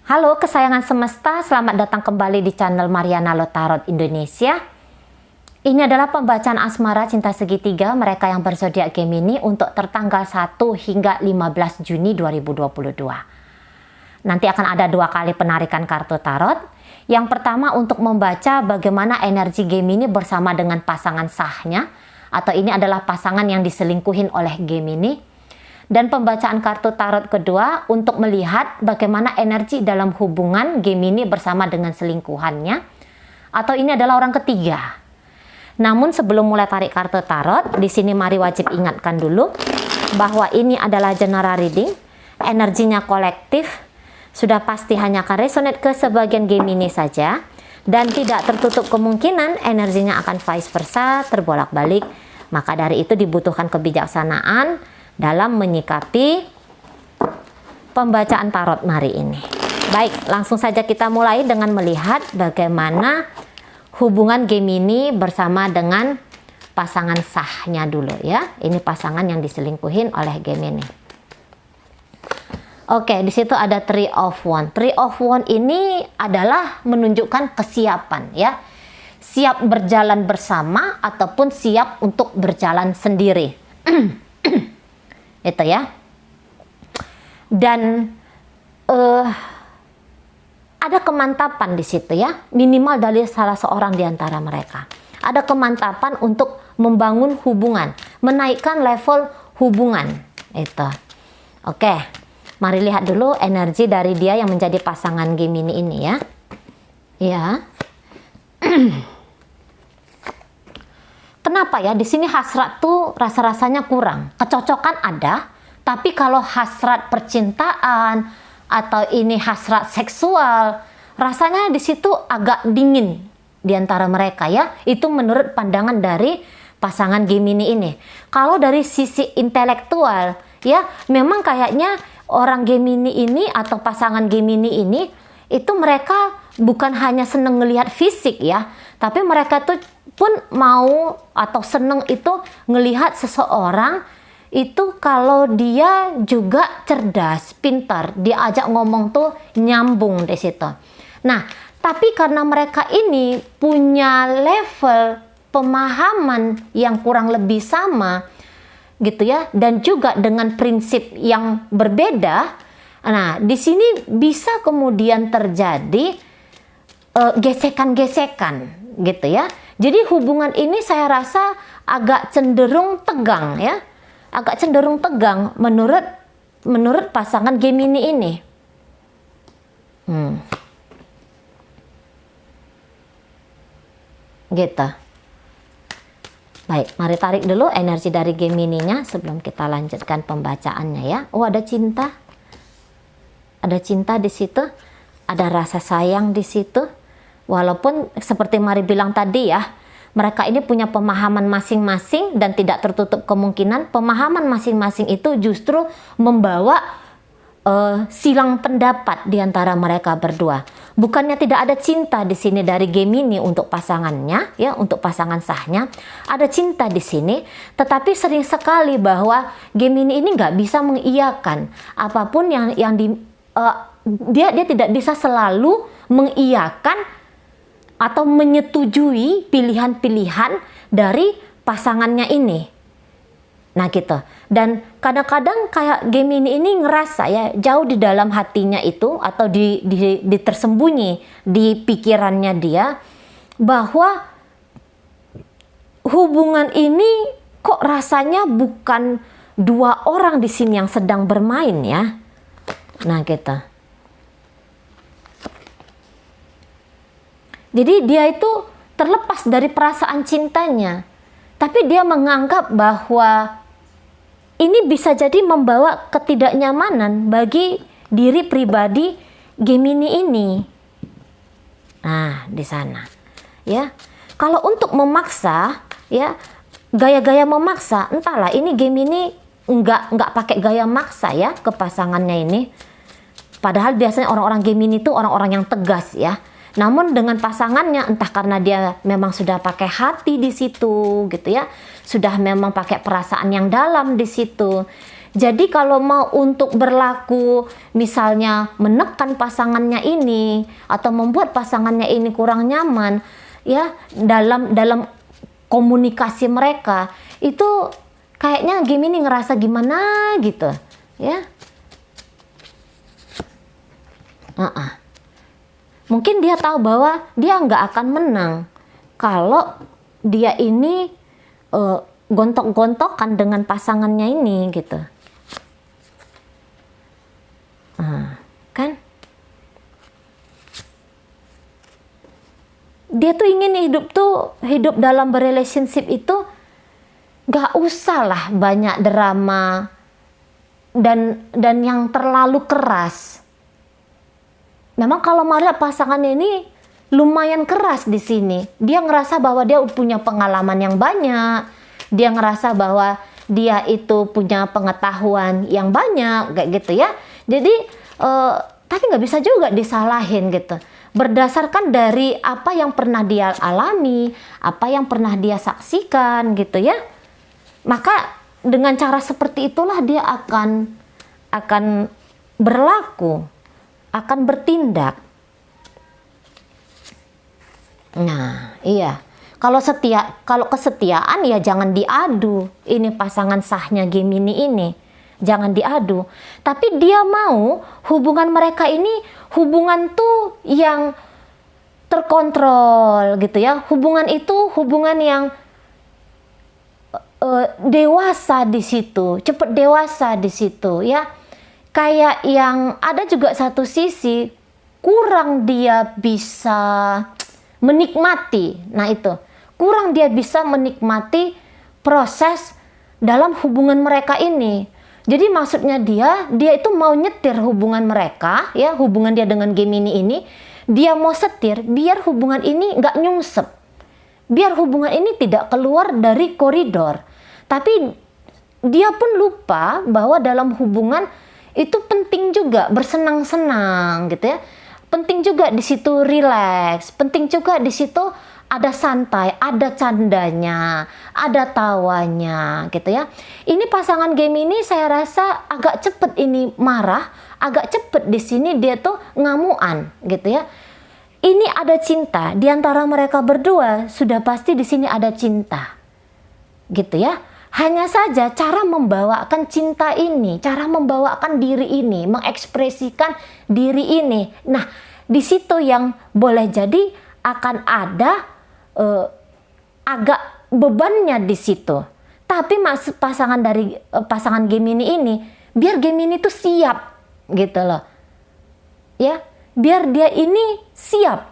Halo kesayangan semesta, selamat datang kembali di channel Mariana Lo Tarot Indonesia. Ini adalah pembacaan asmara cinta segitiga mereka yang berzodiak Gemini untuk tertanggal 1 hingga 15 Juni 2022. Nanti akan ada 2 kali penarikan kartu tarot. Yang pertama untuk membaca bagaimana energi Gemini bersama dengan pasangan sahnya, atau ini adalah pasangan yang diselingkuhin oleh Gemini. Dan pembacaan kartu tarot kedua untuk melihat bagaimana energi dalam hubungan Gemini bersama dengan selingkuhannya, atau ini adalah orang ketiga. Namun sebelum mulai tarik kartu tarot, di sini mari wajib ingatkan dulu bahwa ini adalah general reading, energinya kolektif, sudah pasti hanya akan resonate ke sebagian Gemini saja, dan tidak tertutup kemungkinan energinya akan vice versa, terbolak-balik. Maka dari itu dibutuhkan kebijaksanaan dalam menyikapi pembacaan tarot hari ini. Baik, langsung saja kita mulai dengan melihat bagaimana hubungan Gemini bersama dengan pasangan sahnya dulu ya. Ini pasangan yang diselingkuhin oleh Gemini. Oke, di situ ada Three of Wands. Three of Wands ini adalah menunjukkan kesiapan ya. Siap berjalan bersama ataupun siap untuk berjalan sendiri. Itu ya. Dan ada kemantapan di situ ya, minimal dari salah seorang di antara mereka. Ada kemantapan untuk membangun hubungan, menaikkan level hubungan. Itu. Oke. Mari lihat dulu energi dari dia yang menjadi pasangan Gemini ini ya. Ya. Kenapa ya? Di sini hasrat tuh rasa-rasanya kurang. Kecocokan ada, tapi kalau hasrat percintaan atau ini hasrat seksual, rasanya di situ agak dingin di antara mereka ya. Itu menurut pandangan dari pasangan Gemini ini. Kalau dari sisi intelektual ya, memang kayaknya orang Gemini ini atau pasangan Gemini ini itu mereka bukan hanya seneng ngelihat fisik ya, tapi mereka tuh pun mau atau seneng itu ngelihat seseorang itu kalau dia juga cerdas, pintar, diajak ngomong tuh nyambung di situ. Nah, tapi karena mereka ini punya level pemahaman yang kurang lebih sama gitu ya, dan juga dengan prinsip yang berbeda. Nah, di sini bisa kemudian terjadi gesekan-gesekan gitu ya. Jadi hubungan ini saya rasa agak cenderung tegang ya. Agak cenderung tegang menurut pasangan Gemini ini. Gitu. Baik, mari tarik dulu energi dari Gemininya sebelum kita lanjutkan pembacaannya ya. Oh, ada cinta. Ada cinta di situ. Ada rasa sayang di situ. Walaupun seperti Mari bilang tadi ya, mereka ini punya pemahaman masing-masing dan tidak tertutup kemungkinan pemahaman masing-masing itu justru membawa silang pendapat di antara mereka berdua. Bukannya tidak ada cinta di sini dari Gemini untuk pasangannya ya, untuk pasangan sahnya. Ada cinta di sini, tetapi sering sekali bahwa Gemini ini nggak bisa mengiyakan apapun dia tidak bisa selalu mengiyakan atau menyetujui pilihan-pilihan dari pasangannya ini. Nah gitu. Dan kadang-kadang kayak Gemini ini ngerasa ya jauh di dalam hatinya itu atau di tersembunyi di pikirannya dia bahwa hubungan ini kok rasanya bukan 2 orang di sini yang sedang bermain ya. Nah gitu. Jadi dia itu terlepas dari perasaan cintanya. Tapi dia menganggap bahwa ini bisa jadi membawa ketidaknyamanan bagi diri pribadi Gemini ini. Nah, di sana. Ya. Kalau untuk memaksa, ya, gaya-gaya memaksa, entahlah ini Gemini enggak pakai gaya maksa ya ke pasangannya ini. Padahal biasanya orang-orang Gemini itu orang-orang yang tegas ya. Namun dengan pasangannya entah karena dia memang sudah pakai hati di situ gitu ya, sudah memang pakai perasaan yang dalam di situ. Jadi kalau mau untuk berlaku misalnya menekan pasangannya ini atau membuat pasangannya ini kurang nyaman ya dalam komunikasi mereka, itu kayaknya Gemini ngerasa gimana gitu ya. Mungkin dia tahu bahwa dia nggak akan menang kalau dia ini gontok-gontokan dengan pasangannya ini gitu. Kan dia tuh ingin hidup dalam relationship itu gak usah lah banyak drama dan yang terlalu keras. Memang kalau melihat pasangan ini lumayan keras di sini, dia ngerasa bahwa dia punya pengalaman yang banyak, dia ngerasa bahwa dia itu punya pengetahuan yang banyak kayak gitu ya. Jadi tapi nggak bisa juga disalahin gitu. Berdasarkan dari apa yang pernah dia alami, apa yang pernah dia saksikan gitu ya. Maka dengan cara seperti itulah dia akan berlaku, akan bertindak. Nah, iya. Kalau kesetiaan ya jangan diadu. Ini pasangan sahnya Gemini ini. Jangan diadu. Tapi dia mau hubungan mereka ini hubungan tuh yang terkontrol gitu ya. Hubungan itu hubungan yang dewasa di situ, cepat dewasa di situ ya. Kayak yang ada juga satu sisi kurang dia bisa menikmati. Nah itu, kurang dia bisa menikmati proses dalam hubungan mereka ini. Jadi maksudnya dia itu mau nyetir hubungan mereka, ya hubungan dia dengan Gemini ini, dia mau setir biar hubungan ini nggak nyungsep, biar hubungan ini tidak keluar dari koridor. Tapi dia pun lupa bahwa dalam hubungan itu penting juga bersenang-senang gitu ya. Penting juga di situ rileks, penting juga di situ ada santai, ada candanya, ada tawanya gitu ya. Ini pasangan Gemini saya rasa agak cepet ini marah, agak cepet di sini dia tuh ngamuan gitu ya. Ini ada cinta di antara mereka berdua, sudah pasti di sini ada cinta. Gitu ya. Hanya saja cara membawakan cinta ini, cara membawakan diri ini, mengekspresikan diri ini. Nah, di situ yang boleh jadi akan ada agak bebannya di situ. Tapi maksud pasangan Gemini ini, biar Gemini itu siap gitu loh. Ya, biar dia ini siap.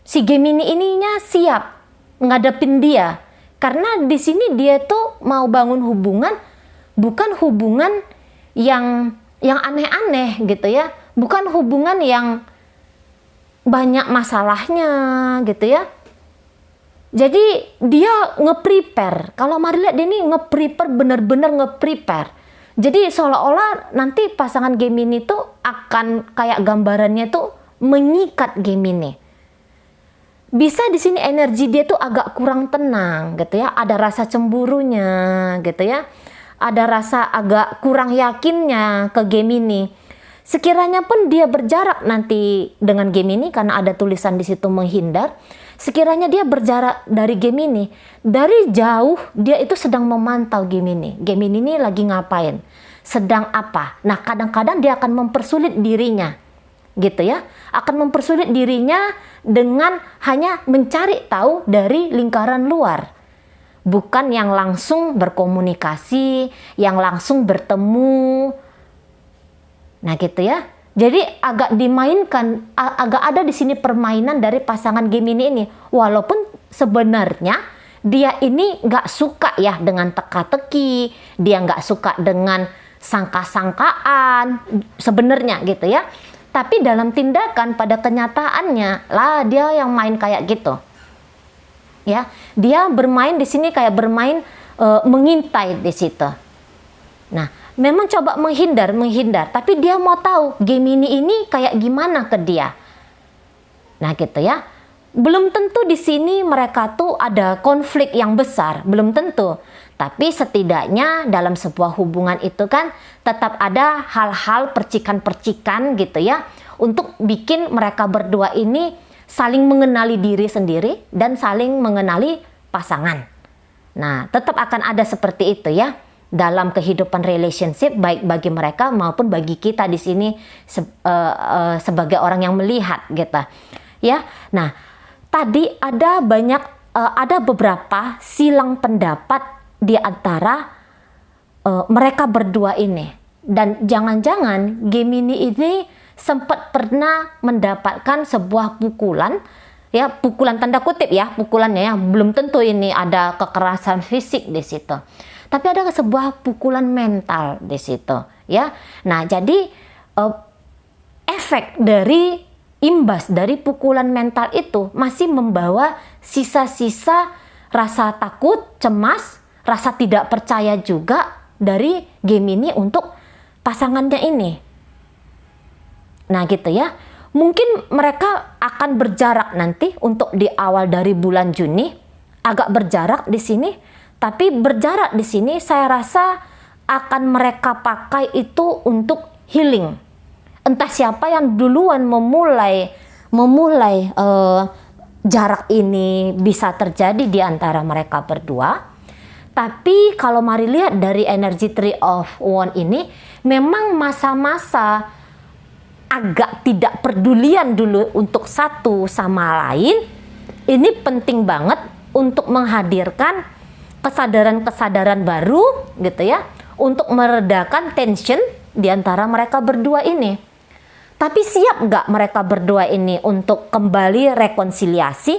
Si Gemini ininya siap ngadepin dia. Karena di sini dia tuh mau bangun hubungan, bukan hubungan yang aneh-aneh gitu ya, bukan hubungan yang banyak masalahnya gitu ya. Jadi dia nge-prepare. Kalau mari lihat dia ini nge-prepare, bener-bener nge-prepare. Jadi seolah-olah nanti pasangan Gemini tuh akan kayak gambarannya tuh mengikat Gemini. Bisa di sini energi dia tuh agak kurang tenang gitu ya, ada rasa cemburunya gitu ya, ada rasa agak kurang yakinnya ke Gemini. Sekiranya pun dia berjarak nanti dengan Gemini karena ada tulisan di situ menghindar, sekiranya dia berjarak dari Gemini, dari jauh dia itu sedang memantau Gemini. Gemini ini lagi ngapain, sedang apa. Nah kadang-kadang dia akan mempersulit dirinya gitu ya, akan mempersulit dirinya dengan hanya mencari tahu dari lingkaran luar, bukan yang langsung berkomunikasi, yang langsung bertemu. Nah gitu ya, jadi agak dimainkan, agak ada di sini permainan dari pasangan Gemini ini, walaupun sebenarnya dia ini nggak suka ya dengan teka-teki, dia nggak suka dengan sangka-sangkaan sebenarnya gitu ya. Tapi dalam tindakan pada kenyataannya lah dia yang main kayak gitu. Ya, dia bermain di sini kayak bermain mengintai di situ. Nah, memang coba menghindar, tapi dia mau tahu Gemini ini kayak gimana ke dia. Nah, gitu ya. Belum tentu di sini mereka tuh ada konflik yang besar, belum tentu. Tapi setidaknya dalam sebuah hubungan itu kan tetap ada hal-hal percikan-percikan gitu ya, untuk bikin mereka berdua ini saling mengenali diri sendiri dan saling mengenali pasangan. Nah, tetap akan ada seperti itu ya dalam kehidupan relationship, baik bagi mereka maupun bagi kita di sini sebagai orang yang melihat gitu ya. Nah, tadi ada beberapa silang pendapat di antara mereka berdua ini, dan jangan-jangan Gemini ini sempat pernah mendapatkan sebuah pukulan ya, pukulan tanda kutip ya, pukulannya ya, belum tentu ini ada kekerasan fisik di situ, tapi ada sebuah pukulan mental di situ ya. Nah, jadi efek dari imbas dari pukulan mental itu masih membawa sisa-sisa rasa takut, cemas, rasa tidak percaya juga dari Gemini untuk pasangannya ini. Nah gitu ya, mungkin mereka akan berjarak nanti untuk di awal dari bulan Juni, agak berjarak di sini, tapi berjarak di sini saya rasa akan mereka pakai itu untuk healing. Entah siapa yang duluan memulai jarak ini bisa terjadi di antara mereka berdua. Tapi kalau mari lihat dari energi Three of Wands ini, memang masa-masa agak tidak pedulian dulu untuk satu sama lain, ini penting banget untuk menghadirkan kesadaran-kesadaran baru gitu ya, untuk meredakan tension di antara mereka berdua ini. Tapi siap nggak mereka berdua ini untuk kembali rekonsiliasi?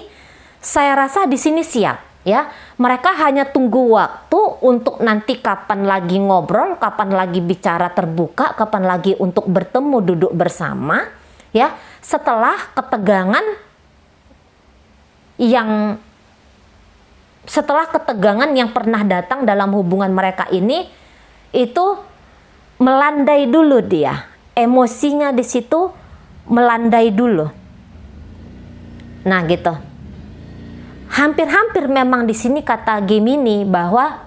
Saya rasa di sini siap. Ya, mereka hanya tunggu waktu untuk nanti kapan lagi ngobrol, kapan lagi bicara terbuka, kapan lagi untuk bertemu duduk bersama, ya. Setelah ketegangan yang pernah datang dalam hubungan mereka ini itu melandai dulu dia. Emosinya di situ melandai dulu. Nah, gitu. Hampir-hampir memang di sini kata Gemini bahwa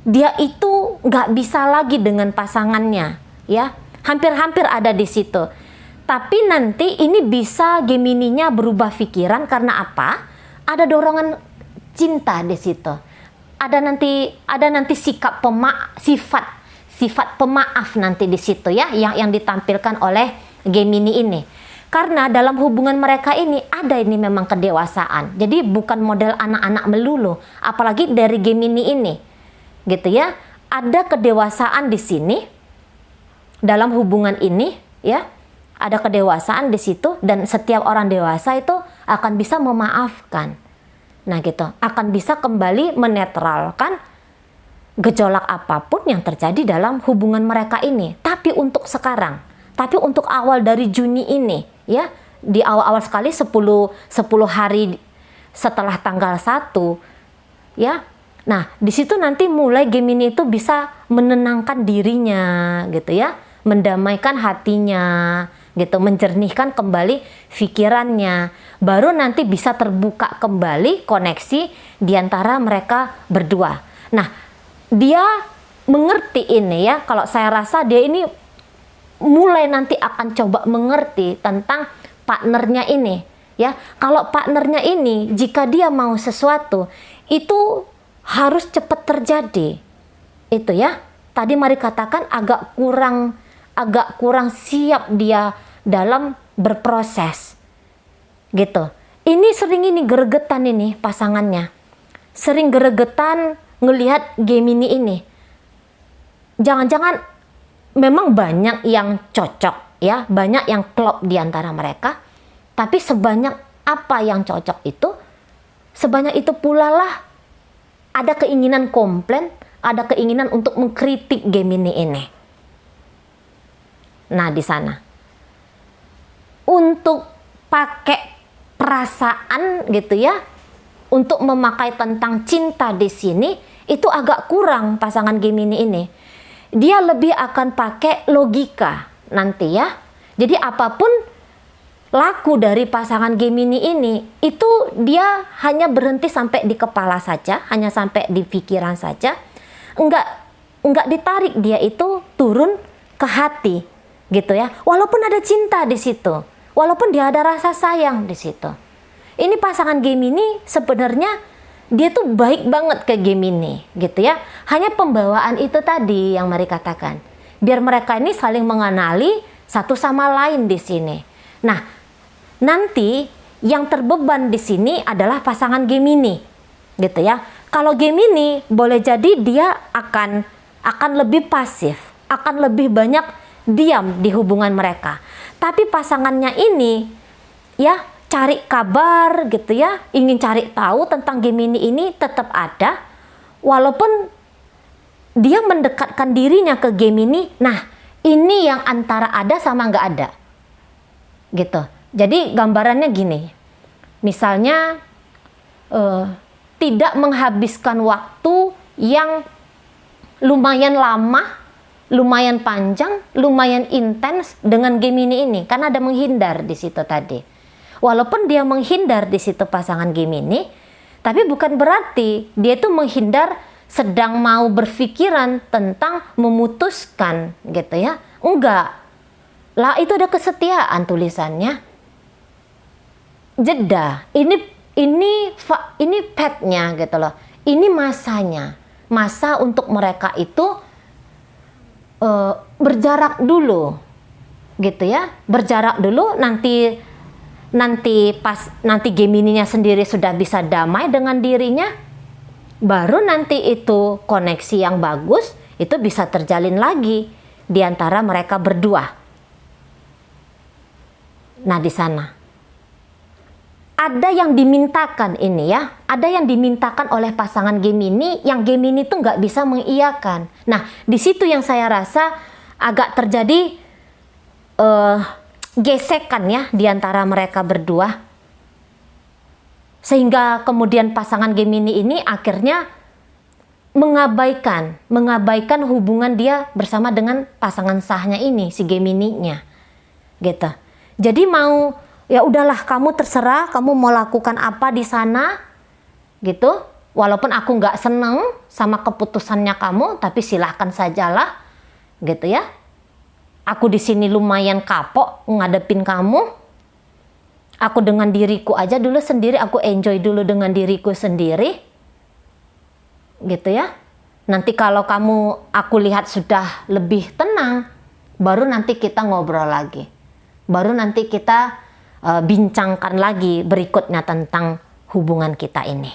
dia itu nggak bisa lagi dengan pasangannya, ya. Hampir-hampir ada di situ. Tapi nanti ini bisa Gemininya berubah pikiran karena apa? Ada dorongan cinta di situ. Ada nanti sifat pemaaf nanti di situ ya, yang ditampilkan oleh Gemini ini. Karena dalam hubungan mereka ini ada ini memang kedewasaan. Jadi bukan model anak-anak melulu, apalagi dari Gemini ini. Gitu ya. Ada kedewasaan di sini dalam hubungan ini ya. Ada kedewasaan di situ, dan setiap orang dewasa itu akan bisa memaafkan. Nah gitu, akan bisa kembali menetralkan gejolak apapun yang terjadi dalam hubungan mereka ini. Tapi untuk sekarang, tapi untuk awal dari Juni ini ya, di awal-awal sekali 10 hari setelah tanggal 1 ya. Nah, di situ nanti mulai Gemini itu bisa menenangkan dirinya gitu ya, mendamaikan hatinya gitu, menjernihkan kembali pikirannya. Baru nanti bisa terbuka kembali koneksi di antara mereka berdua. Nah, dia mengerti ini ya, kalau saya rasa dia ini mulai nanti akan coba mengerti tentang partnernya ini ya. Kalau partnernya ini jika dia mau sesuatu itu harus cepat terjadi. Itu ya. Tadi mari katakan agak kurang siap dia dalam berproses. Gitu. Ini sering ini gregetan ini pasangannya. Sering gregetan ngelihat Gemini ini. Jangan-jangan memang banyak yang cocok ya, banyak yang klop di antara mereka, tapi sebanyak apa yang cocok itu, sebanyak itu pula lah ada keinginan komplain, ada keinginan untuk mengkritik Gemini ini. Nah, di sana untuk pakai perasaan gitu ya, untuk memakai tentang cinta di sini itu agak kurang pasangan Gemini ini. Dia lebih akan pakai logika nanti ya. Jadi apapun laku dari pasangan Gemini ini, itu dia hanya berhenti sampai di kepala saja, hanya sampai di pikiran saja. enggak ditarik dia itu turun ke hati, gitu ya. Walaupun ada cinta di situ, walaupun dia ada rasa sayang di situ. Ini pasangan Gemini sebenarnya dia tuh baik banget ke Gemini, gitu ya. Hanya pembawaan itu tadi yang mari katakan. Biar mereka ini saling mengenali satu sama lain di sini. Nah, nanti yang terbeban di sini adalah pasangan Gemini, gitu ya. Kalau Gemini boleh jadi dia akan lebih pasif, akan lebih banyak diam di hubungan mereka. Tapi pasangannya ini ya cari kabar gitu ya, ingin cari tahu tentang Gemini ini tetap ada, walaupun dia mendekatkan dirinya ke Gemini. Nah, ini yang antara ada sama nggak ada, gitu. Jadi gambarannya gini, misalnya tidak menghabiskan waktu yang lumayan lama, lumayan panjang, lumayan intens dengan Gemini ini, karena ada menghindar di situ tadi. Walaupun dia menghindar di situ pasangan Gemini, tapi bukan berarti dia itu menghindar sedang mau berpikiran tentang memutuskan, gitu ya. Enggak. Lah itu ada kesetiaan tulisannya. Jeda. Ini petnya gitu loh. Ini masanya. Masa untuk mereka itu berjarak dulu. Gitu ya. Berjarak dulu, nanti Gemininya sendiri sudah bisa damai dengan dirinya, baru nanti itu koneksi yang bagus itu bisa terjalin lagi di antara mereka berdua. Nah, di sana ada yang dimintakan ini ya, ada yang dimintakan oleh pasangan Gemini yang Gemini itu nggak bisa mengiyakan. Nah, di situ yang saya rasa agak terjadi gesekan ya di antara mereka berdua, sehingga kemudian pasangan Gemini ini akhirnya mengabaikan hubungan dia bersama dengan pasangan sahnya ini, si Gemininya, gitu. Jadi mau ya udahlah, kamu terserah, kamu mau lakukan apa di sana, gitu. Walaupun aku nggak seneng sama keputusannya kamu, tapi silahkan sajalah, gitu ya. Aku di sini lumayan kapok ngadepin kamu. Aku dengan diriku aja dulu sendiri, aku enjoy dulu dengan diriku sendiri. Gitu ya. Nanti kalau aku lihat sudah lebih tenang, baru nanti kita ngobrol lagi. Baru nanti kita bincangkan lagi berikutnya tentang hubungan kita ini.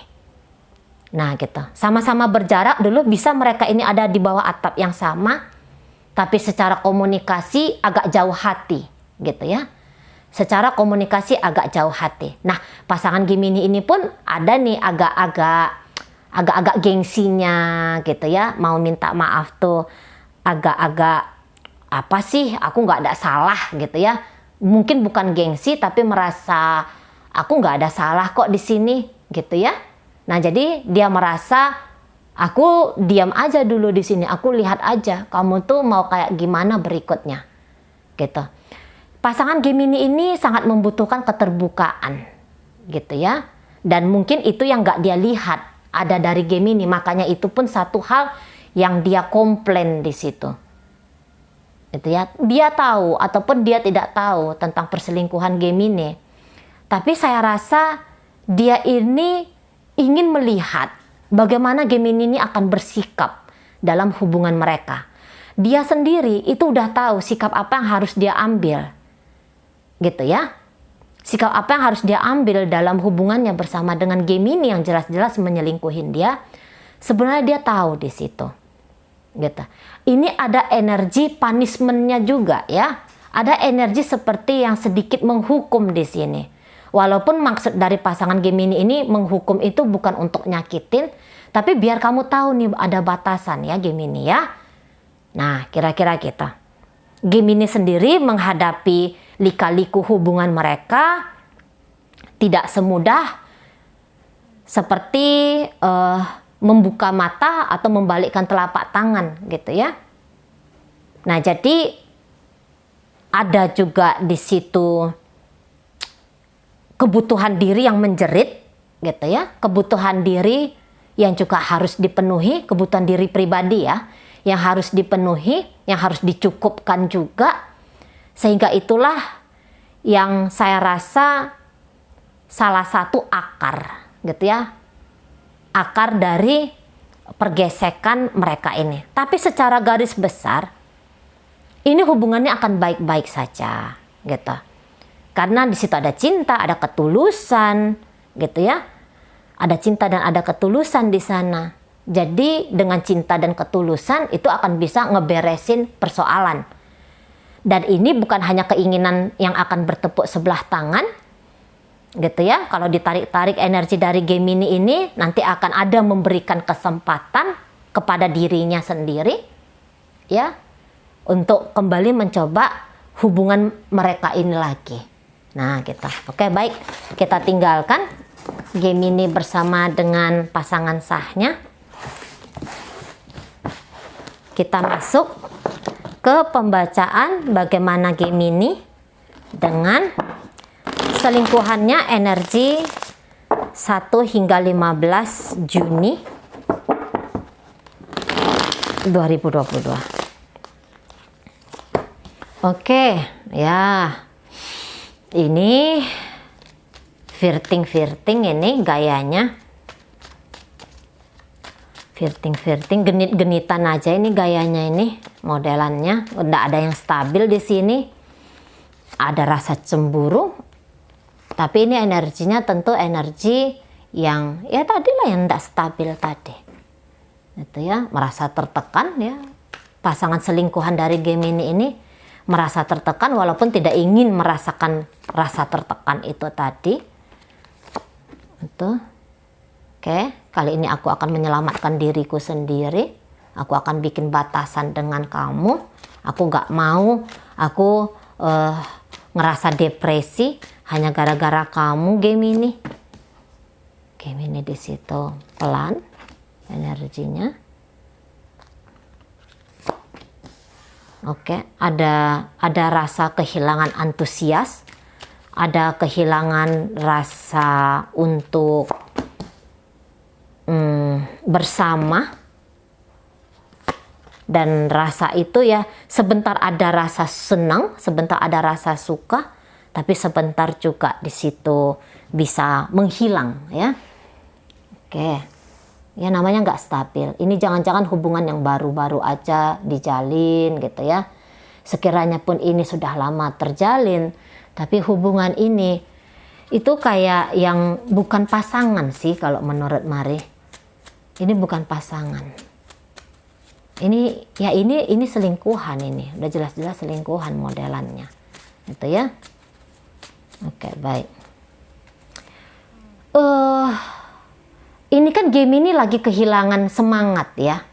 Nah, gitu. Sama-sama berjarak dulu, bisa mereka ini ada di bawah atap yang sama, tapi secara komunikasi agak jauh hati, gitu ya. Secara komunikasi agak jauh hati. Nah, pasangan Gemini ini pun ada nih agak-agak gengsinya, gitu ya. Mau minta maaf tuh agak-agak apa sih? Aku nggak ada salah, gitu ya. Mungkin bukan gengsi, tapi merasa aku nggak ada salah kok di sini, gitu ya. Nah, jadi dia merasa aku diam aja dulu di sini, aku lihat aja kamu tuh mau kayak gimana berikutnya, gitu. Pasangan Gemini ini sangat membutuhkan keterbukaan, gitu ya. Dan mungkin itu yang nggak dia lihat ada dari Gemini, makanya itu pun satu hal yang dia komplain di situ, gitu ya. Dia tahu ataupun dia tidak tahu tentang perselingkuhan Gemini, tapi saya rasa dia ini ingin melihat bagaimana Gemini ini akan bersikap dalam hubungan mereka. Dia sendiri itu udah tahu sikap apa yang harus dia ambil, gitu ya. Sikap apa yang harus dia ambil dalam hubungannya bersama dengan Gemini yang jelas-jelas menyelingkuhin dia. Sebenarnya dia tahu di situ, gitu. Ini ada energi punishment-nya juga ya. Ada energi seperti yang sedikit menghukum di sini. Walaupun maksud dari pasangan Gemini ini menghukum itu bukan untuk nyakitin, tapi biar kamu tahu nih ada batasan ya Gemini ya. Nah, kira-kira kita. Gemini sendiri menghadapi lika-liku hubungan mereka tidak semudah seperti membuka mata atau membalikkan telapak tangan, gitu ya. Nah, jadi ada juga di situ kebutuhan diri yang menjerit, gitu ya. Kebutuhan diri yang juga harus dipenuhi, kebutuhan diri pribadi ya, yang harus dipenuhi, yang harus dicukupkan juga. Sehingga itulah yang saya rasa salah satu akar gitu ya, akar dari pergesekan mereka ini. Tapi secara garis besar ini hubungannya akan baik-baik saja gitu, karena di situ ada cinta, ada ketulusan gitu ya, ada cinta dan ada ketulusan di sana. Jadi dengan cinta dan ketulusan itu akan bisa ngeberesin persoalan. Dan ini bukan hanya keinginan yang akan bertepuk sebelah tangan gitu ya. Kalau ditarik-tarik energi dari Gemini ini, nanti akan ada memberikan kesempatan kepada dirinya sendiri ya, untuk kembali mencoba hubungan mereka ini lagi. Nah gitu. Oke, baik, kita tinggalkan Gemini bersama dengan pasangan sahnya. Kita masuk ke pembacaan bagaimana Gemini dengan selingkuhannya energi 1 hingga 15 Juni 2022. Oke, ya. Ini flirting ini gayanya. Flirting, genit-genitan aja ini gayanya ini, modelannya. Udah ada yang stabil di sini. Ada rasa cemburu. Tapi ini energinya tentu energi yang ya tadilah yang tidak stabil tadi. Itu ya, merasa tertekan ya. Pasangan selingkuhan dari Gemini ini merasa tertekan walaupun tidak ingin merasakan rasa tertekan itu tadi. Itu. Oke, kali ini aku akan menyelamatkan diriku sendiri. Aku akan bikin batasan dengan kamu. Aku gak mau aku ngerasa depresi hanya gara-gara kamu, Gemini. Gemini di situ pelan energinya. Oke, ada rasa kehilangan antusias, ada kehilangan rasa untuk bersama, dan rasa itu ya sebentar ada rasa senang, sebentar ada rasa suka, tapi sebentar juga di situ bisa menghilang ya. Oke, ya namanya nggak stabil. Ini jangan-jangan hubungan yang baru-baru aja dijalin gitu ya. Sekiranya pun ini sudah lama terjalin, tapi hubungan ini itu kayak yang bukan pasangan sih kalau menurut Mari. Ini bukan pasangan. Ini selingkuhan ini. Udah jelas-jelas selingkuhan modelannya. Gitu ya. Oke, baik. Ini kan Gemini lagi kehilangan semangat ya.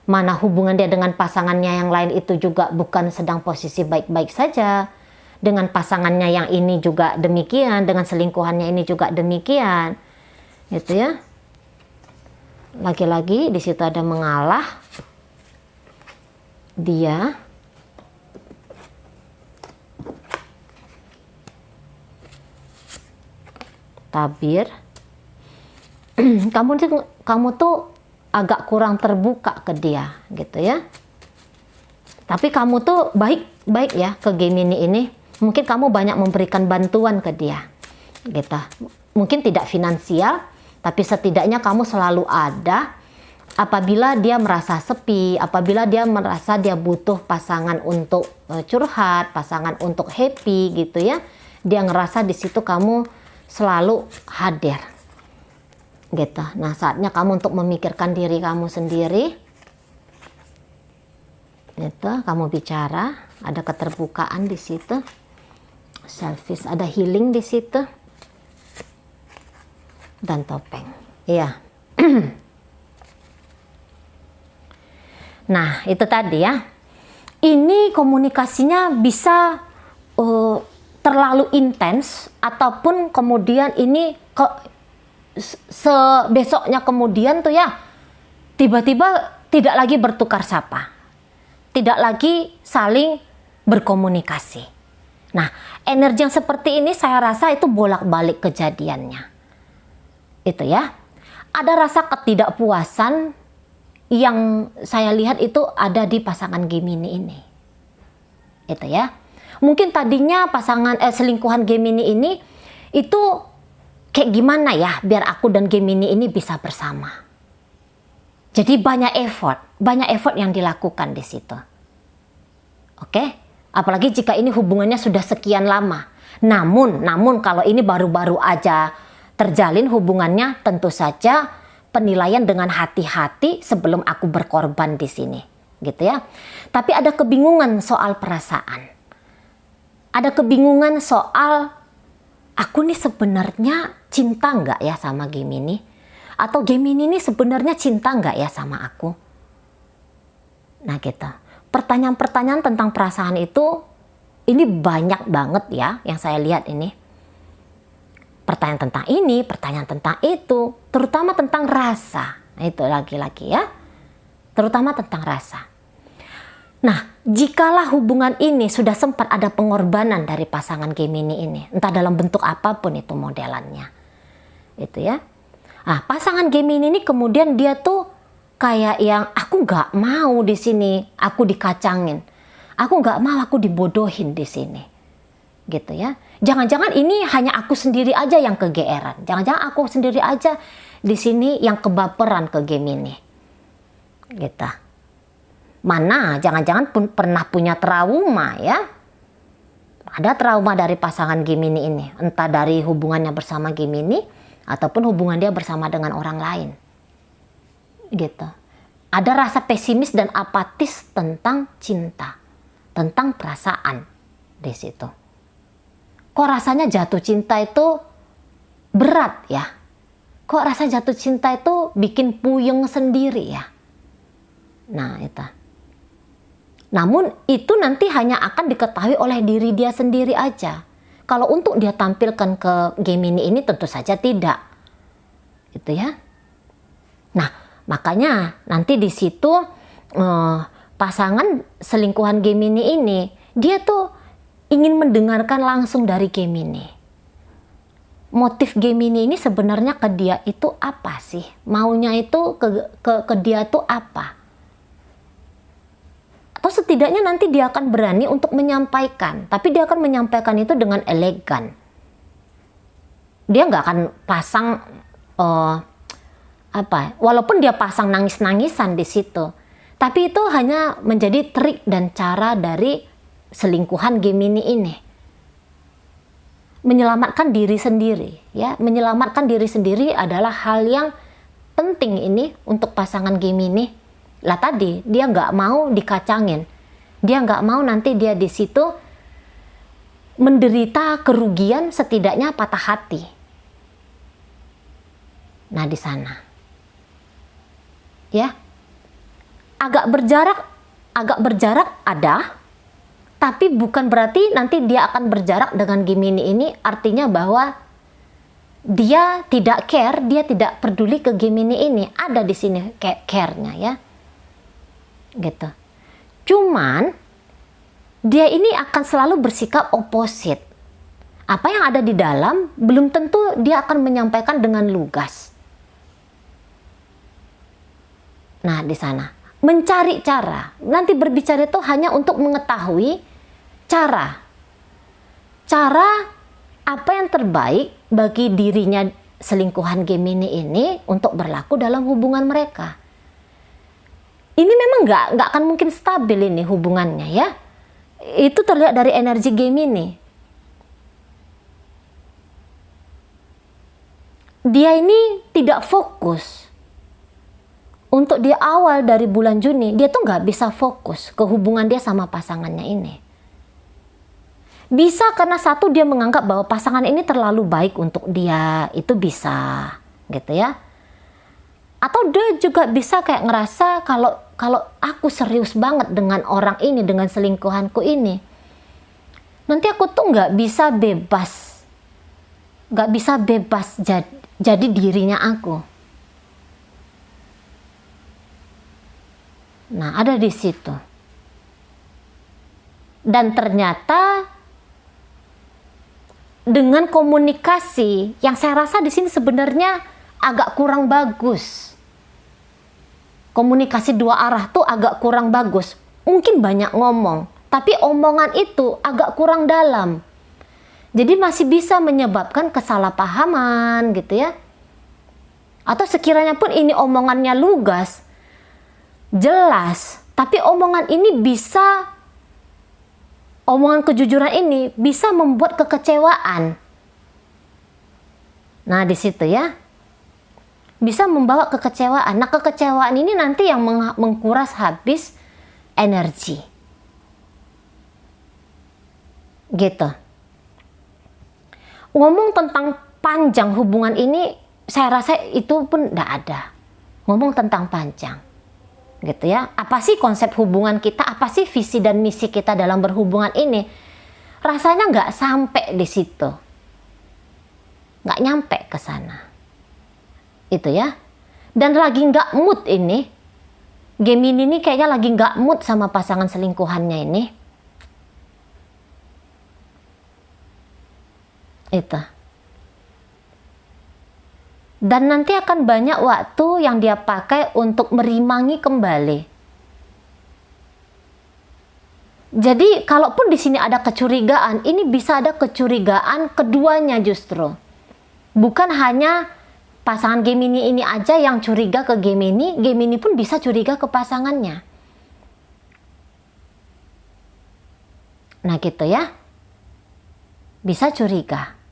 Mana hubungan dia dengan pasangannya yang lain itu juga bukan sedang posisi baik-baik saja. Dengan pasangannya yang ini juga demikian, dengan selingkuhannya ini juga demikian. Gitu ya. Lagi-lagi di situ ada mengalah. Dia tabir. kamu tuh agak kurang terbuka ke dia gitu ya. Tapi kamu tuh baik ya ke Gemini ini. Mungkin kamu banyak memberikan bantuan ke dia gitu. Mungkin tidak finansial, tapi setidaknya kamu selalu ada apabila dia merasa sepi, apabila dia merasa dia butuh pasangan untuk curhat, pasangan untuk happy gitu ya. Dia ngerasa di situ kamu selalu hadir. Gitu. Nah, saatnya kamu untuk memikirkan diri kamu sendiri. Gitu, kamu bicara, ada keterbukaan di situ. Selfish, ada healing di situ. Dan topeng. Iya. Nah, itu tadi ya. Ini komunikasinya bisa terlalu intens ataupun kemudian ini besoknya kemudian tuh ya tiba-tiba tidak lagi bertukar sapa. Tidak lagi saling berkomunikasi. Nah, energi yang seperti ini saya rasa itu bolak-balik kejadiannya. Itu ya. ada rasa ketidakpuasan yang saya lihat itu ada di pasangan Gemini ini. Itu ya. Mungkin tadinya pasangan selingkuhan Gemini ini itu kayak gimana ya biar aku dan Gemini ini bisa bersama. Jadi banyak effort yang dilakukan di situ. Oke? Apalagi jika ini hubungannya sudah sekian lama. Namun kalau ini baru-baru aja terjalin hubungannya, tentu saja penilaian dengan hati-hati sebelum aku berkorban di sini, gitu ya. Tapi ada kebingungan soal perasaan. Ada kebingungan soal aku nih sebenarnya cinta nggak ya sama Gemini? Atau Gemini ini sebenarnya cinta nggak ya sama aku? Nah gitu. Pertanyaan-pertanyaan tentang perasaan itu ini banyak banget ya yang saya lihat ini. Pertanyaan tentang ini, pertanyaan tentang itu, terutama tentang rasa. Nah, itu lagi-lagi ya. Terutama tentang rasa. Nah, jikalah hubungan ini sudah sempat ada pengorbanan dari pasangan Gemini ini, entah dalam bentuk apapun itu modelannya. Itu ya. Nah, pasangan Gemini ini kemudian dia tuh kayak yang aku nggak mau di sini, aku dikacangin. Aku nggak mau aku dibodohin di sini. Gitu ya. Jangan-jangan ini hanya aku sendiri aja yang kegeeran. Jangan-jangan aku sendiri aja di sini yang kebaperan ke Gemini. Gitu. Mana jangan-jangan pun pernah punya trauma ya. Ada trauma dari pasangan Gemini ini. Entah dari hubungannya bersama Gemini ataupun hubungan dia bersama dengan orang lain. Gitu. Ada rasa pesimis dan apatis tentang cinta. Tentang perasaan di situ. Kok rasanya jatuh cinta itu berat ya? Kok rasa jatuh cinta itu bikin puyeng sendiri ya? Nah itu. Namun itu nanti hanya akan diketahui oleh diri dia sendiri aja. Kalau untuk dia tampilkan ke Gemini ini tentu saja tidak. Itu ya. Nah makanya nanti di situ pasangan selingkuhan Gemini ini dia tuh ingin mendengarkan langsung dari Gemini. Motif Gemini ini sebenarnya ke dia itu apa sih? Maunya itu ke dia tuh apa? Atau setidaknya nanti dia akan berani untuk menyampaikan. Tapi dia akan menyampaikan itu dengan elegan. Dia nggak akan pasang walaupun dia pasang nangis-nangisan di situ. Tapi itu hanya menjadi trik dan cara dari selingkuhan Gemini ini. Menyelamatkan diri sendiri ya, menyelamatkan diri sendiri adalah hal yang penting ini untuk pasangan Gemini. Lah tadi dia nggak mau dikacangin. Dia nggak mau nanti dia di situ menderita kerugian, setidaknya patah hati. Nah, di sana. Ya. Agak berjarak ada. Tapi bukan berarti nanti dia akan berjarak dengan Gemini ini, artinya bahwa dia tidak care, dia tidak peduli ke Gemini ini. Ada di sini care-nya ya. Gitu. Cuman dia ini akan selalu bersikap oposit. Apa yang ada di dalam belum tentu dia akan menyampaikan dengan lugas. Nah, di sana mencari cara. Nanti berbicara itu hanya untuk mengetahui cara apa yang terbaik bagi dirinya selingkuhan Gemini ini untuk berlaku dalam hubungan mereka. Ini memang nggak akan mungkin stabil ini hubungannya ya. Itu terlihat dari energi Gemini. Dia ini tidak fokus. Untuk di awal dari bulan Juni, dia tuh nggak bisa fokus ke hubungan dia sama pasangannya ini. Bisa karena satu dia menganggap bahwa pasangan ini terlalu baik untuk dia, itu bisa gitu ya. Atau dia juga bisa kayak ngerasa kalau aku serius banget dengan orang ini, dengan selingkuhanku ini, nanti aku tuh nggak bisa bebas jadi dirinya aku. Nah, ada di situ. Dan ternyata dengan komunikasi yang saya rasa di sini sebenarnya agak kurang bagus. Komunikasi dua arah tuh agak kurang bagus. Mungkin banyak ngomong, tapi omongan itu agak kurang dalam. Jadi masih bisa menyebabkan kesalahpahaman gitu ya. Atau sekiranya pun ini omongannya lugas, jelas, tapi omongan ini bisa, omongan kejujuran ini bisa membuat kekecewaan. Nah di situ ya, bisa membawa kekecewaan. Nah kekecewaan ini nanti yang mengkuras habis energi. Gitu. Ngomong tentang panjang hubungan ini, saya rasa itu pun tidak ada. Ngomong tentang panjang. Gitu ya. Apa sih konsep hubungan kita? Apa sih visi dan misi kita dalam berhubungan ini? Rasanya nggak sampai di situ. Nggak nyampe ke sana. Itu ya. Dan lagi nggak mood ini. Gemini ini kayaknya lagi nggak mood sama pasangan selingkuhannya ini. Itu. Dan nanti akan banyak waktu yang dia pakai untuk merimangi kembali. Jadi kalaupun di sini ada kecurigaan, ini bisa ada kecurigaan keduanya justru. Bukan hanya pasangan Gemini ini aja yang curiga ke Gemini, Gemini pun bisa curiga ke pasangannya. Nah gitu ya. Bisa curiga.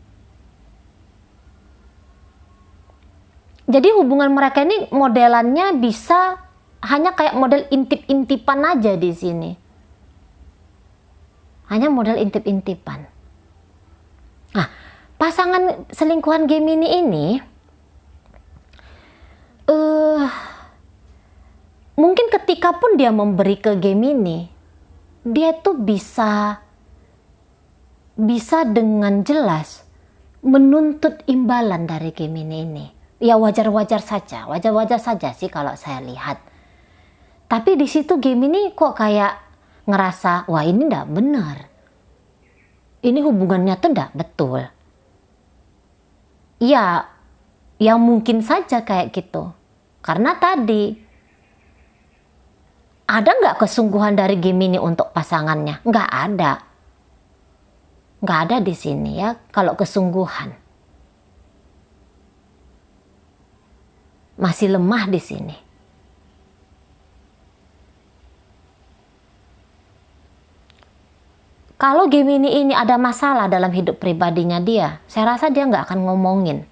Jadi hubungan mereka ini modelannya bisa hanya kayak model intip-intipan aja di sini. Hanya model intip-intipan. Nah, pasangan selingkuhan Gemini ini mungkin ketika pun dia memberi ke Gemini, dia tuh bisa dengan jelas menuntut imbalan dari Gemini ini. Ya wajar-wajar saja sih kalau saya lihat. Tapi di situ Gemini kok kayak ngerasa, wah ini nggak benar. Ini hubungannya tuh nggak betul. Ya mungkin saja kayak gitu. Karena tadi, ada nggak kesungguhan dari Gemini untuk pasangannya? Nggak ada. Nggak ada di sini ya, kalau kesungguhan. Masih lemah di sini. Kalau Gemini ini ada masalah dalam hidup pribadinya dia, saya rasa dia nggak akan ngomongin.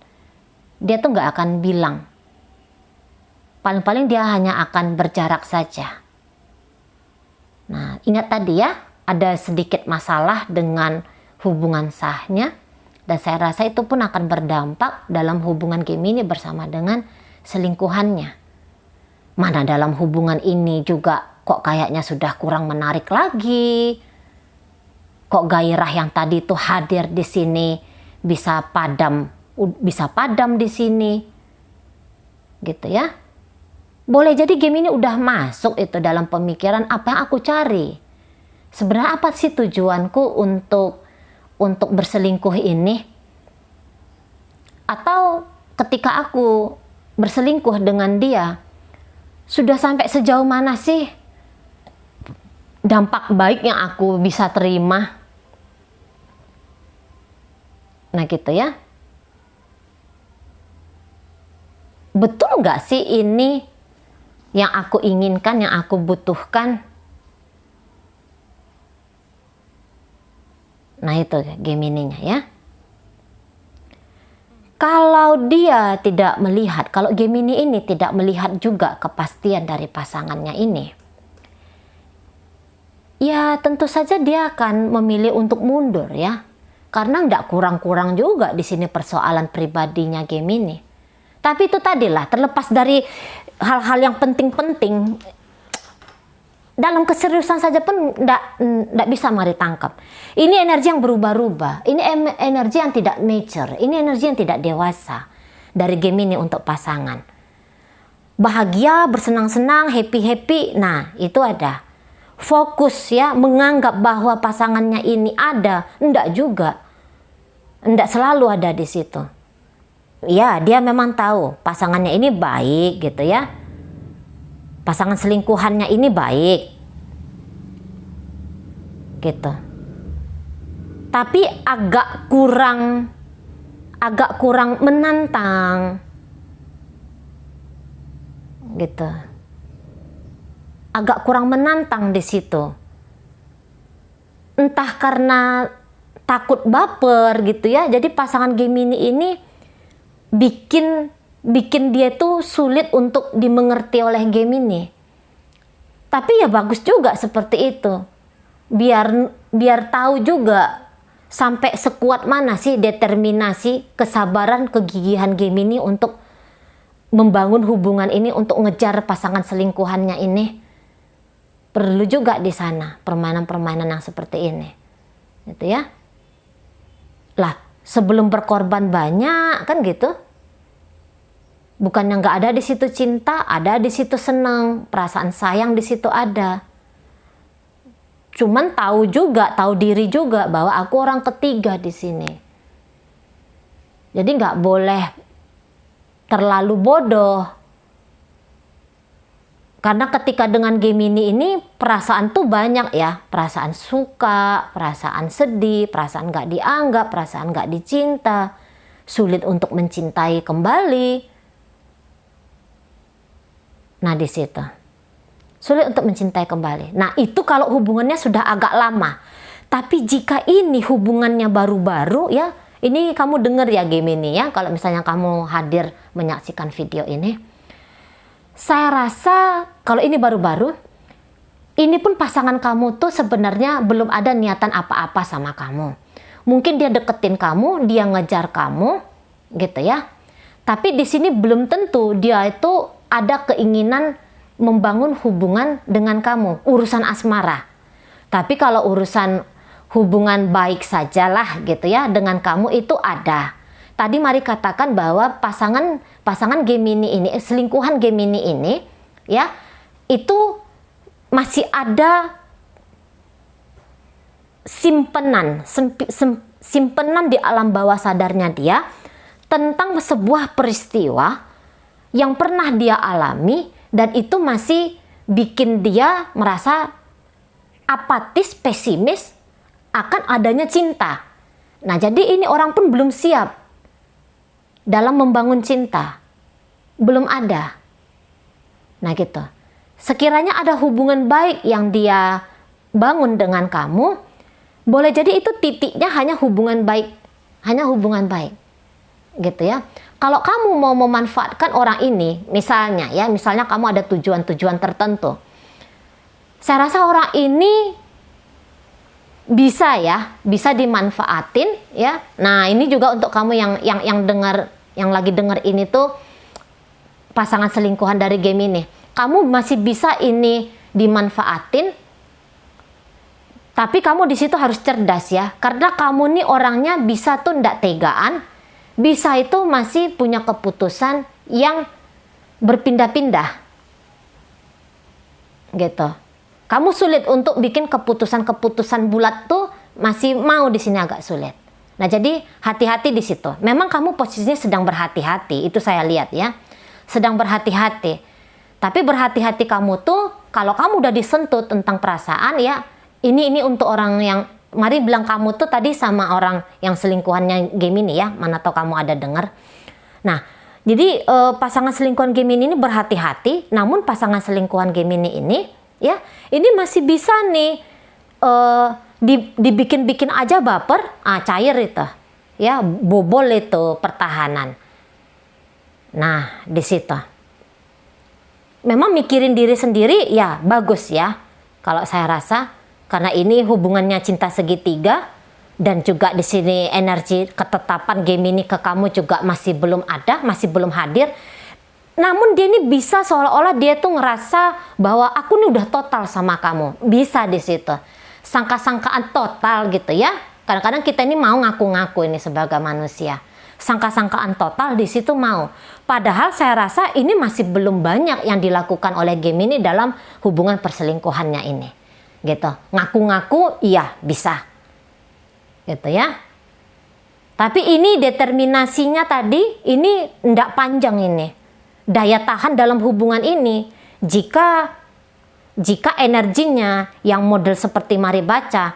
Dia tuh nggak akan bilang. Paling-paling dia hanya akan berjarak saja. Nah, ingat tadi ya, ada sedikit masalah dengan hubungan sahnya. Dan saya rasa itu pun akan berdampak dalam hubungan Gemini bersama dengan selingkuhannya. Mana dalam hubungan ini juga kok kayaknya sudah kurang menarik lagi. Kok gairah yang tadi tuh hadir di sini bisa padam di sini. Gitu ya. Boleh jadi Gemini udah masuk itu dalam pemikiran apa yang aku cari. Sebenarnya apa sih tujuanku untuk berselingkuh ini? Atau ketika aku berselingkuh dengan dia, sudah sampai sejauh mana sih dampak baik yang aku bisa terima? Nah gitu ya. Betul nggak sih ini yang aku inginkan, yang aku butuhkan? Nah itu Gemininya ya. Kalau dia tidak melihat, kalau Gemini ini tidak melihat juga kepastian dari pasangannya ini, ya tentu saja dia akan memilih untuk mundur ya. Karena nggak kurang-kurang juga di sini persoalan pribadinya Gemini. Tapi itu tadilah, terlepas dari hal-hal yang penting-penting, dalam keseriusan saja pun nggak bisa mari tangkap. Ini energi yang berubah-ubah, ini energi yang tidak mature, ini energi yang tidak dewasa dari Gemini untuk pasangan. Bahagia, bersenang-senang, happy-happy, nah itu ada. Fokus ya, menganggap bahwa pasangannya ini ada, enggak juga. Enggak selalu ada di situ. ya dia memang tahu pasangannya ini baik gitu ya. Pasangan selingkuhannya ini baik. Gitu. Tapi agak kurang menantang. Gitu. Agak kurang menantang di situ. Entah karena takut baper gitu ya. Jadi pasangan Gemini ini bikin dia tuh sulit untuk dimengerti oleh Gemini. Tapi ya bagus juga seperti itu. Biar tahu juga sampai sekuat mana sih determinasi, kesabaran, kegigihan Gemini untuk membangun hubungan ini, untuk ngejar pasangan selingkuhannya ini. Perlu juga di sana permainan-permainan yang seperti ini. Gitu ya. Lah, sebelum berkorban banyak kan gitu. Bukannya nggak ada di situ cinta, ada di situ senang, perasaan sayang di situ ada. Cuman tahu diri juga bahwa aku orang ketiga di sini. Jadi nggak boleh terlalu bodoh. Karena ketika dengan Gemini ini perasaan tuh banyak ya. Perasaan suka, perasaan sedih, perasaan nggak dianggap, perasaan nggak dicinta. Sulit untuk mencintai kembali. Nah di situ. Sulit untuk mencintai kembali. Nah itu kalau hubungannya sudah agak lama. Tapi jika ini hubungannya baru-baru ya. Ini kamu dengar ya Gemini ya. Kalau misalnya kamu hadir menyaksikan video ini. Saya rasa kalau ini baru-baru, ini pun pasangan kamu tuh sebenarnya belum ada niatan apa-apa sama kamu. Mungkin dia deketin kamu, dia ngejar kamu, gitu ya. Tapi di sini belum tentu dia itu ada keinginan membangun hubungan dengan kamu, urusan asmara. Tapi kalau urusan hubungan baik sajalah gitu ya, dengan kamu itu ada. Tadi mari katakan bahwa pasangan Gemini ini, selingkuhan Gemini ini, ya, itu masih ada simpenan di alam bawah sadarnya dia tentang sebuah peristiwa yang pernah dia alami dan itu masih bikin dia merasa apatis, pesimis akan adanya cinta. Nah, jadi ini orang pun belum siap dalam membangun cinta. Belum ada. Nah gitu. Sekiranya ada hubungan baik yang dia bangun dengan kamu, boleh jadi itu titiknya hanya hubungan baik. Hanya hubungan baik. Gitu ya. Kalau kamu mau memanfaatkan orang ini, misalnya kamu ada tujuan-tujuan tertentu. Saya rasa orang ini bisa dimanfaatin ya. Nah, ini juga untuk kamu yang lagi dengar ini tuh pasangan selingkuhan dari Gemini. Kamu masih bisa ini dimanfaatin. Tapi kamu di situ harus cerdas ya. Karena kamu nih orangnya bisa tuh ndak tegaan. Bisa itu masih punya keputusan yang berpindah-pindah. Gitu. Kamu sulit untuk bikin keputusan-keputusan bulat tuh masih mau di sini agak sulit. Nah jadi hati-hati di situ. Memang kamu posisinya sedang berhati-hati, itu saya lihat ya. Sedang berhati-hati. Tapi berhati-hati kamu tuh kalau kamu udah disentuh tentang perasaan ya, ini untuk orang yang, mari bilang kamu tuh tadi sama orang yang selingkuhannya Gemini ya, mana tahu kamu ada dengar. Nah, jadi pasangan selingkuhan Gemini ini berhati-hati, namun pasangan selingkuhan Gemini ini ya, ini masih bisa nih dibikin-bikin aja baper, cair itu, ya bobol itu pertahanan. Nah di situ, memang mikirin diri sendiri ya bagus ya, kalau saya rasa, karena ini hubungannya cinta segitiga dan juga di sini energi ketetapan Gemini ke kamu juga masih belum ada, masih belum hadir. Namun dia ini bisa seolah-olah dia tuh ngerasa bahwa aku nih udah total sama kamu, bisa di situ. Sangka-sangkaan total gitu ya. Kadang-kadang kita ini mau ngaku-ngaku ini sebagai manusia. Sangka-sangkaan total di situ mau. Padahal saya rasa ini masih belum banyak yang dilakukan oleh Gemini dalam hubungan perselingkuhannya ini. Gitu. Ngaku-ngaku iya bisa. Gitu ya. Tapi ini determinasinya tadi, ini ndak panjang ini. Daya tahan dalam hubungan ini, jika energinya yang model seperti mari baca,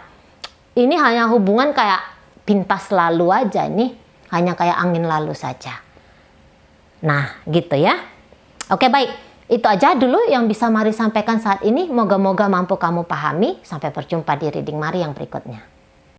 ini hanya hubungan kayak pintas lalu aja nih, hanya kayak angin lalu saja. Nah, gitu ya. Oke, baik. Itu aja dulu yang bisa Mari sampaikan saat ini. Moga-moga mampu kamu pahami. Sampai berjumpa di reading Mari yang berikutnya.